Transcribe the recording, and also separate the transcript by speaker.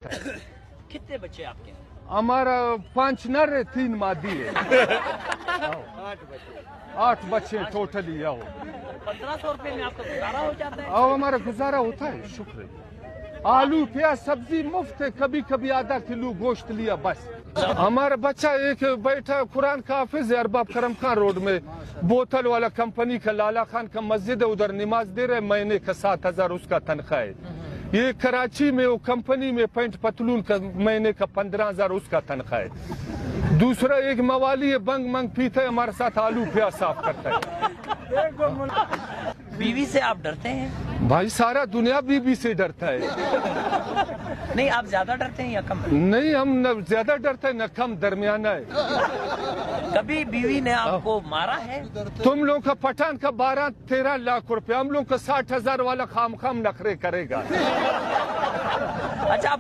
Speaker 1: کتنے بچے آپ کے؟
Speaker 2: ہمارا 5 نر ہے 3 مادی ہے 8 بچے ٹوٹلی آؤ
Speaker 1: 1500 روپے میں آپ کا گزارا ہو جاتا ہے؟
Speaker 2: ہمارا گزارا ہوتا ہے، شکر ہے۔ آلو پیاز سبزی مفت ہے، کبھی کبھی آدھا کلو گوشت لیا بس۔ ہمارا بچہ ایک بیٹھا قرآن کا حافظ ہے ارباب کرم خان روڈ میں، بوتل والا کمپنی کا لالا خان کا مسجد ہے، ادھر نماز دے رہے، مہینے کا 7000 اس کا تنخواہ ہے۔ یہ کراچی میں وہ کمپنی میں پینٹ پتلون کا مہینے کا 15000 اس کا تنخواہ ہے۔ دوسرا ایک موالی ہے، بنگ منگ پیتا ہے، ہمارے ساتھ آلو پیاز صاف کرتا ہے۔
Speaker 1: بیوی سے آپ ڈرتے ہیں؟
Speaker 2: بھائی سارا دنیا بیوی سے ڈرتا ہے۔
Speaker 1: نہیں، آپ زیادہ ڈرتے ہیں یا کم؟
Speaker 2: نہیں، ہم نہ زیادہ ڈرتے ہیں نہ کم، درمیانہ ہے۔
Speaker 1: کبھی بیوی نے آپ کو مارا ہے؟
Speaker 2: تم لوگ کا پٹھان کا 12-13 لاکھ روپے، ہم لوگ کا 60,000 والا خام نخرے کرے گا۔
Speaker 1: اچھا، آپ